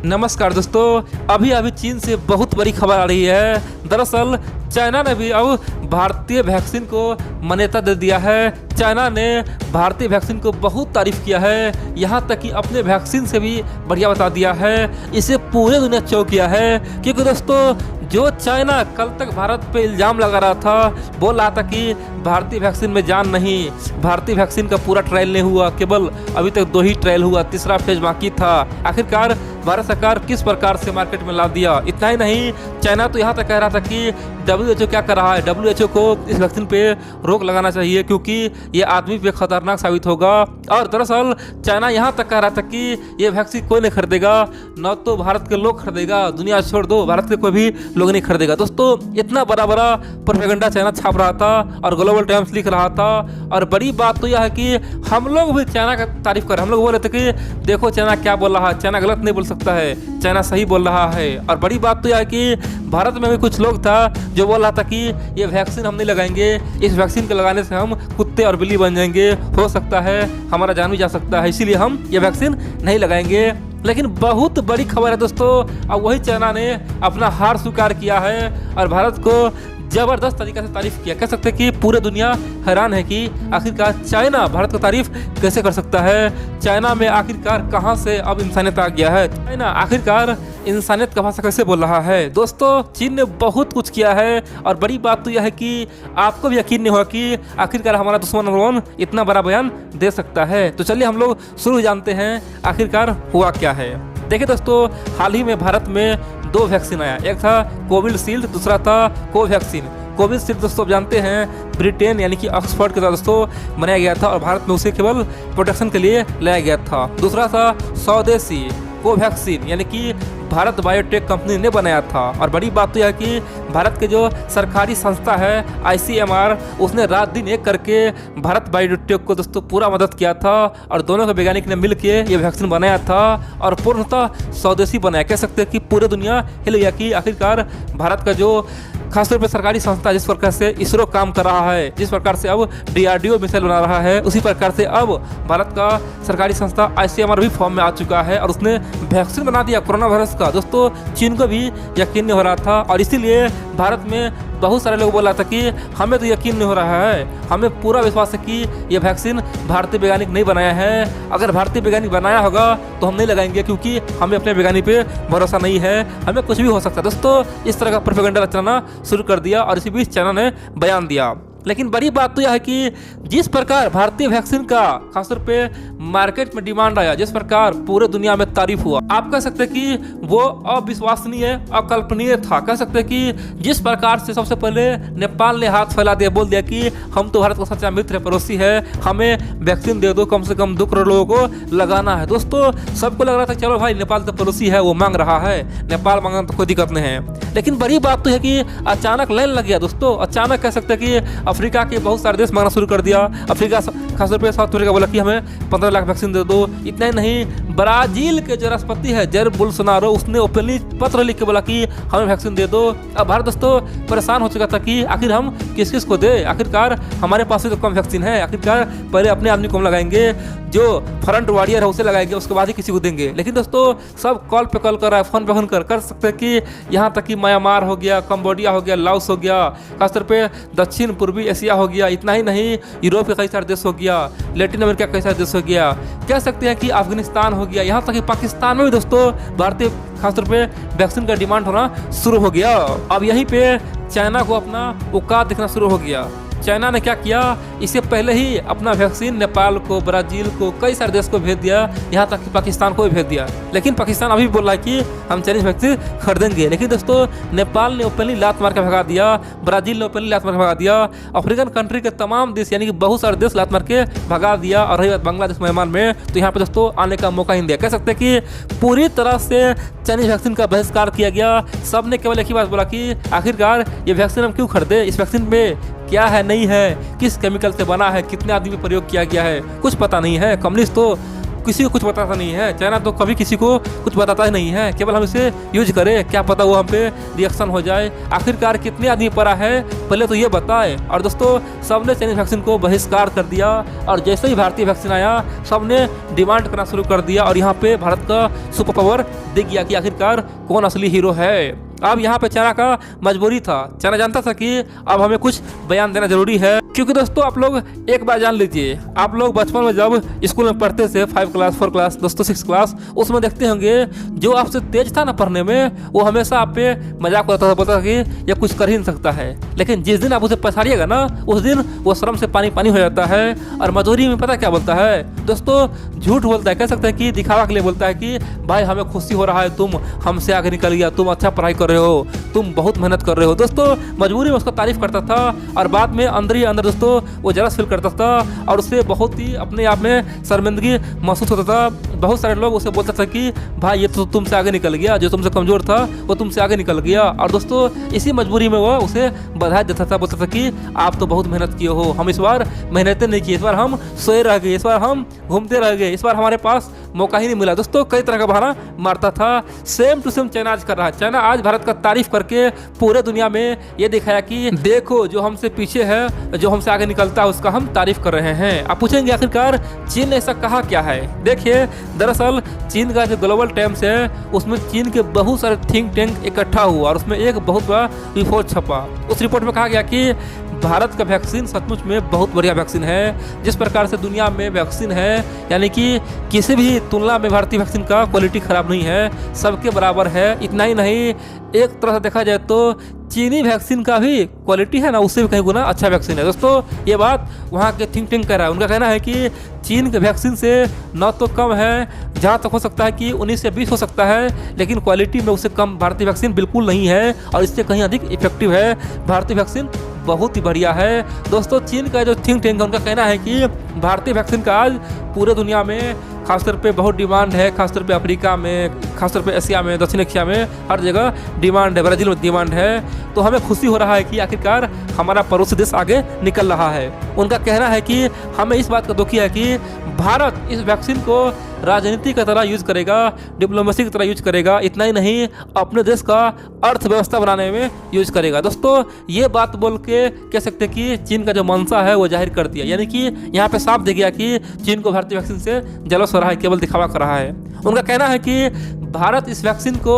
नमस्कार दोस्तों, अभी अभी चीन से बहुत बड़ी खबर आ रही है। दरअसल चाइना ने भी अब भारतीय वैक्सीन को मान्यता दे दिया है। चाइना ने भारतीय वैक्सीन को बहुत तारीफ किया है, यहाँ तक कि अपने वैक्सीन से भी बढ़िया बता दिया है। इसे पूरे दुनिया चौंक किया है, क्योंकि दोस्तों जो चाइना कल तक भारत पे इल्ज़ाम लगा रहा था, बोल रहा था कि भारतीय वैक्सीन में जान नहीं, भारतीय वैक्सीन का पूरा ट्रायल नहीं हुआ, केवल अभी तक 2 ही ट्रायल हुआ, तीसरा फेज बाकी था। आखिरकार भारत सरकार किस प्रकार से मार्केट में ला दिया। इतना ही नहीं, चाइना तो यहाँ तक कह रहा था कि WHO क्या कर रहा है, WHO को इस वैक्सीन पे रोक लगाना चाहिए क्योंकि ये आदमी पे खतरनाक साबित होगा। और दरअसल चाइना यहाँ तक कह रहा था कि ये वैक्सीन कोई नहीं खरीदेगा, न तो भारत के लोग खरीदेगा, दुनिया छोड़ दो, भारत के कोई भी लोग नहीं खरीदेगा। दोस्तों इतना बड़ा बड़ा प्रोपेगेंडा चाइना छाप रहा था और ग्लोबल टाइम्स लिख रहा था। और बड़ी बात तो यह है कि हम लोग भी चाइना का तारीफ कर, हम लोग बोल रहे थे कि देखो चाइना क्या बोल रहा है, चाइना गलत नहीं बोल सकता है, चाइना सही बोल रहा है। और बड़ी बात तो यह है कि भारत में भी कुछ लोग था जो बोल रहा था कि ये वैक्सीन हम नहीं लगाएंगे, इस वैक्सीन के लगाने से हम कुत्ते और बिल्ली बन जाएंगे, हो सकता है हमारा जान भी जा सकता है, इसीलिए हम ये वैक्सीन नहीं लगाएंगे। लेकिन बहुत बड़ी खबर है दोस्तों, अब वही चाइना ने अपना हार स्वीकार किया है और भारत को जबरदस्त तरीके से तारीफ किया। कह सकते हैं कि पूरे दुनिया हैरान है कि आखिरकार चाइना भारत को तारीफ कैसे कर सकता है। चाइना में आखिरकार कहां से अब इंसानियत आ गया है, चाइना आखिरकार इंसानियत का भाषा कैसे बोल रहा है। दोस्तों चीन ने बहुत कुछ किया है और बड़ी बात तो यह है कि आपको भी यकीन नहीं होगा कि आखिरकार हमारा दुश्मन नंबर 1 इतना बड़ा बयान दे सकता है। तो चलिए हम लोग शुरू जानते हैं आखिरकार हुआ क्या है। देखिए दोस्तों, हाल ही में भारत में 2 वैक्सीन आया, एक था कोविशील्ड, दूसरा था कोवैक्सीन। कोविशील्ड दोस्तों आप जानते हैं ब्रिटेन यानी कि ऑक्सफोर्ड के साथ दोस्तों बनाया गया था और भारत में उसे केवल प्रोटेक्शन के लिए लाया गया था। दूसरा था स्वदेशी कोवैक्सीन यानी कि भारत बायोटेक कंपनी ने बनाया था। और बड़ी बात तो यह है कि भारत के जो सरकारी संस्था है ICMR, उसने रात दिन एक करके भारत बायोटेक को दोस्तों पूरा मदद किया था और दोनों के वैज्ञानिक ने मिलकर ये वैक्सीन बनाया था और पूर्णतः स्वदेशी बनाया। कह सकते हैं कि पूरे दुनिया हिल गया कि आखिरकार भारत का जो खासतौर पर सरकारी संस्था जिस प्रकार से इसरो काम कर रहा है, जिस प्रकार से अब DRDO मिसाइल बना रहा है, उसी प्रकार से अब भारत का सरकारी संस्था ICMR भी फॉर्म में आ चुका है और उसने वैक्सीन बना दिया कोरोना वायरस का। दोस्तों चीन को भी यकीन नहीं हो रहा था और इसीलिए भारत में बहुत सारे लोग बोल रहा था कि हमें तो यकीन नहीं हो रहा है, हमें पूरा विश्वास है कि ये वैक्सीन भारतीय वैज्ञानिक नहीं बनाया है। अगर भारतीय वैज्ञानिक बनाया होगा तो हम नहीं लगाएंगे क्योंकि हमें अपने वैज्ञानिक पे भरोसा नहीं है, हमें कुछ भी हो सकता है। दोस्तों इस तरह का प्रोपेगेंडा रचना शुरू कर दिया और इसी बीच चाइना ने बयान दिया। लेकिन बड़ी बात तो यह है कि जिस प्रकार भारतीय वैक्सीन का खासतौर पे मार्केट में डिमांड आया, जिस प्रकार पूरे दुनिया में तारीफ हुआ, आप कह सकते हैं कि वो अविश्वसनीय अकल्पनीय था। कह सकते हैं कि जिस प्रकार से सबसे पहले नेपाल ने हाथ फैला दिया, बोल दिया कि हम तो भारत का सच्चा मित्र पड़ोसी है, हमें वैक्सीन दे दो, कम से कम 2 करोड़ लोगों को लगाना है। दोस्तों सबको लग रहा था चलो भाई नेपाल तो पड़ोसी है, वो मांग रहा है, नेपाल मांगना तो कोई दिक्कत नहीं है। लेकिन बड़ी बात तो है कि अचानक लाइन लग गया दोस्तों। अचानक कह सकते हैं कि अफ्रीका के बहुत सारे देश मांगना शुरू कर दिया। अफ्रीका खासतौर पर साउथ अफ्रीका बोला कि हमें 15 लाख वैक्सीन दे दो। इतना ही नहीं, ब्राजील के जो राष्ट्रपति है जैर बोल्सोनारो, उसने ओपनली पत्र लिख के बोला कि हमें वैक्सीन दे दो। अब भारत दोस्तों परेशान हो चुका था कि आखिर हम किस किस को दे, आखिरकार हमारे पास ही तो कम वैक्सीन है, आखिरकार पहले अपने आदमी को हम लगाएंगे, जो फ्रंट वॉरियर है उसे लगाएंगे, उसके बाद ही किसी को देंगे। लेकिन दोस्तों सब कॉल पे कॉल कर रहा है, फोन पे फोन कर सकते हैं कि यहाँ तक कि म्यांमार हो गया, कंबोडिया हो गया, लाओस हो गया, खासतौर पे दक्षिण पूर्वी एशिया हो गया। इतना ही नहीं, यूरोप के कई सारे देश हो गया, लैटिन अमेरिका के कई सारे देश हो गया, कह सकते हैं कि अफगानिस्तान हो गया, यहाँ तक कि पाकिस्तान में भी दोस्तों भारतीय खासतौर पे वैक्सीन का डिमांड होना शुरू हो गया। अब यहीं पे चाइना को अपना औकात दिखना शुरू हो गया। चाइना ने क्या किया, इससे पहले ही अपना वैक्सीन नेपाल को, ब्राजील को, कई सारे देश को भेज दिया, यहाँ तक कि पाकिस्तान को भी भेज दिया। लेकिन पाकिस्तान अभी बोल रहा है कि हम चाइनीज वैक्सीन खरीदेंगे। लेकिन दोस्तों नेपाल ने ओपनली लात मार के भगा दिया, ब्राजील ने ओपनली लात मार के भगा दिया, अफ्रीकन कंट्री के तमाम देश यानी कि बहुत सारे देश लात मार के भगा दिया। और रही बात बांग्लादेश, म्यांमार में, तो यहाँ पे दोस्तों आने का मौका ही नहीं दिया। कह सकते हैं कि पूरी तरह से चाइनीज वैक्सीन का बहिष्कार किया गया। सब ने केवल एक ही बात बोला कि आखिरकार ये वैक्सीन हम क्यों खरीदे, इस वैक्सीन में क्या है, नहीं है, किस केमिकल से बना है, कितने आदमी में प्रयोग किया गया है, कुछ पता नहीं है। कम्युनिस्ट तो किसी को कुछ बताता नहीं है। चाइना तो कभी किसी को कुछ बताता ही नहीं है, केवल हम इसे यूज करें, क्या पता वो हम पे रिएक्शन हो जाए। आखिरकार कितने आदमी पड़ा है पहले तो ये बताए। और दोस्तों सबने चाइनीज वैक्सीन को बहिष्कार कर दिया और जैसे ही भारतीय वैक्सीन आया सबने डिमांड करना शुरू कर दिया और यहाँ पे भारत का सुपर पावर दिख गया कि आखिरकार कौन असली हीरो है। अब यहाँ पे चाइना का मजबूरी था। चाइना जानता था कि अब हमें कुछ बयान देना जरूरी है, क्योंकि दोस्तों आप लोग एक बार जान लीजिए, आप लोग बचपन में जब स्कूल में पढ़ते थे 5 क्लास 4 क्लास दोस्तों 6 क्लास, उसमें देखते होंगे जो आपसे तेज था ना पढ़ने में वो हमेशा आप पे मजाक करता था, बोलता था कि ये कुछ कर ही नहीं सकता है। लेकिन जिस दिन आप उसे पछाड़िएगा ना उस दिन वो शर्म से पानी पानी हो जाता है और मजबूरी में पता क्या बोलता है दोस्तों, झूठ बोलता है, कह सकते हैं कि दिखावा के लिए बोलता है कि भाई हमें खुशी हो रहा है, तुम हमसे आगे निकल गया, तुम अच्छा पढ़ाई कर रहे हो, तुम बहुत मेहनत कर रहे हो। दोस्तों मजबूरी में उसका तारीफ करता था और बाद में अंदर ही अंदर दोस्तों वो जलस फील करता था और उससे बहुत ही अपने आप में शर्मिंदगी महसूस होता था। बहुत सारे लोग उसे बोलते थे कि भाई ये तो तुमसे आगे निकल गया, जो तुमसे कमजोर था वो तुमसे आगे निकल गया। और दोस्तों इसी मजबूरी में वो उसे बधाई देता था, बोलता था कि आप तो बहुत मेहनत किए हो, हम इस बार मेहनतें नहीं की, इस बार हम सोए रह गए, इस बार हम घूमते रह गए, इस बार हमारे पास मौका ही नहीं मिला। दोस्तों कई तरह का बहाना मारता था। सेम टू सेम चाइना आज कर रहा है। चाइना आज भारत का तारीफ करके पूरे दुनिया में ये दिखाया कि देखो जो हमसे पीछे है, जो हमसे आगे निकलता है उसका हम तारीफ कर रहे हैं। आप पूछेंगे आखिरकार चीन ने ऐसा कहा क्या है? देखिए दरअसल चीन का जो ग्लोबल टाइम्स है उसमें चीन के बहुत सारे थिंक टैंक इकट्ठा हुआ और उसमें एक बहुत बड़ा रिपोर्ट छपा। उस रिपोर्ट में कहा गया कि भारत का वैक्सीन सचमुच में बहुत बढ़िया वैक्सीन है। जिस प्रकार से दुनिया में वैक्सीन है यानी कि किसी भी तुलना में भारतीय वैक्सीन का क्वालिटी खराब नहीं है, सबके बराबर है। इतना ही नहीं, एक तरह से देखा जाए तो चीनी वैक्सीन का भी क्वालिटी है ना उससे भी कहीं गुना अच्छा वैक्सीन है। दोस्तों ये बात वहाँ के थिंक टैंक कह रहा है। उनका कहना है कि चीन के वैक्सीन से न तो कम है, जहाँ तक हो सकता है कि 19 से 20 हो सकता है, लेकिन क्वालिटी में उससे कम भारतीय वैक्सीन बिल्कुल नहीं है और इससे कहीं अधिक इफेक्टिव है। भारतीय वैक्सीन बहुत ही बढ़िया है। दोस्तों चीन का जो थिंक टैंक है उनका कहना है कि भारतीय वैक्सीन का आज पूरे दुनिया में खासतौर पे बहुत डिमांड है, खासतौर पे अफ्रीका में, खासतौर पे एशिया में, दक्षिण एशिया में, हर जगह डिमांड है, ब्राज़ील में डिमांड है। तो हमें खुशी हो रहा है कि आखिरकार हमारा पड़ोसी देश आगे निकल रहा है। उनका कहना है कि हमें इस बात का दुखी है कि भारत इस वैक्सीन को राजनीति की तरह यूज करेगा, डिप्लोमेसी की तरह यूज करेगा, इतना ही नहीं अपने देश का अर्थव्यवस्था बनाने में यूज करेगा। दोस्तों ये बात बोल के कह सकते कि चीन का जो मंशा है वो जाहिर कर दिया, यानी कि यहाँ पे साफ दिख गया कि चीन को भारतीय वैक्सीन से जलस हो रहा है, केवल दिखावा कर रहा है। उनका कहना है कि भारत इस वैक्सीन को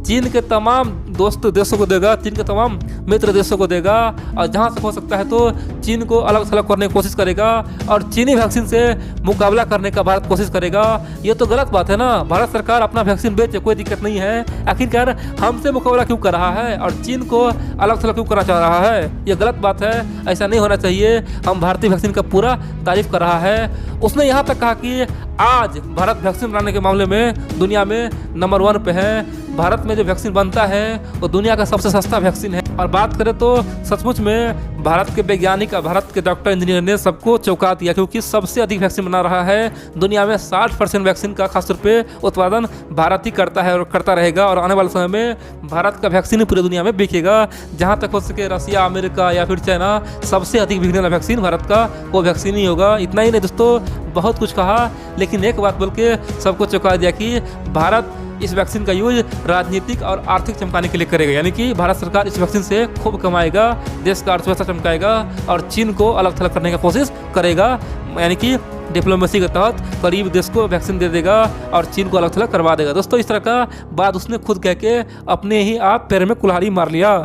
चीन के तमाम दोस्त देशों को देगा, चीन के तमाम मित्र देशों को देगा और जहां से हो सकता है तो चीन को अलग थलग करने की कोशिश करेगा और चीनी वैक्सीन से मुकाबला करने का भारत कोशिश करेगा। ये तो गलत बात है ना। भारत सरकार अपना वैक्सीन बेचे, कोई दिक्कत नहीं है, आखिरकार हमसे मुकाबला क्यों कर रहा है और चीन को अलग थलग क्यों करना चाह रहा है? ये गलत बात है, ऐसा नहीं होना चाहिए। हम भारतीय वैक्सीन का पूरा तारीफ कर रहा है। उसने यहाँ तक कहा कि आज भारत वैक्सीन बनाने के मामले में दुनिया में नंबर 1 पे है। भारत में जो वैक्सीन बनता है वो दुनिया का सबसे सस्ता वैक्सीन है। और बात करें तो सचमुच में भारत के वैज्ञानिक, भारत के डॉक्टर इंजीनियर ने सबको चौंका दिया, क्योंकि सबसे अधिक वैक्सीन बना रहा है। दुनिया में 60% वैक्सीन का खासतौर पे उत्पादन भारत ही करता है और करता रहेगा और आने वाले समय में भारत का वैक्सीन ही पूरी दुनिया में बिकेगा। जहाँ तक हो सके रसिया, अमेरिका या फिर चाइना, सबसे अधिक बिकने वाला वैक्सीन भारत का वो वैक्सीन ही होगा। इतना ही नहीं दोस्तों, बहुत कुछ कहा लेकिन एक बात बोल के सबको चौंका दिया कि भारत इस वैक्सीन का यूज राजनीतिक और आर्थिक चमकाने के लिए करेगा, यानी कि भारत सरकार इस वैक्सीन से खूब कमाएगा, देश का अर्थव्यवस्था चमकाएगा और चीन को अलग थलग करने की कोशिश करेगा, यानी कि डिप्लोमेसी के तहत करीब देश को वैक्सीन दे देगा और चीन को अलग थलग करवा देगा। दोस्तों इस तरह का बात उसने खुद कह के अपने ही आप पैर में कुल्हाड़ी मार लिया।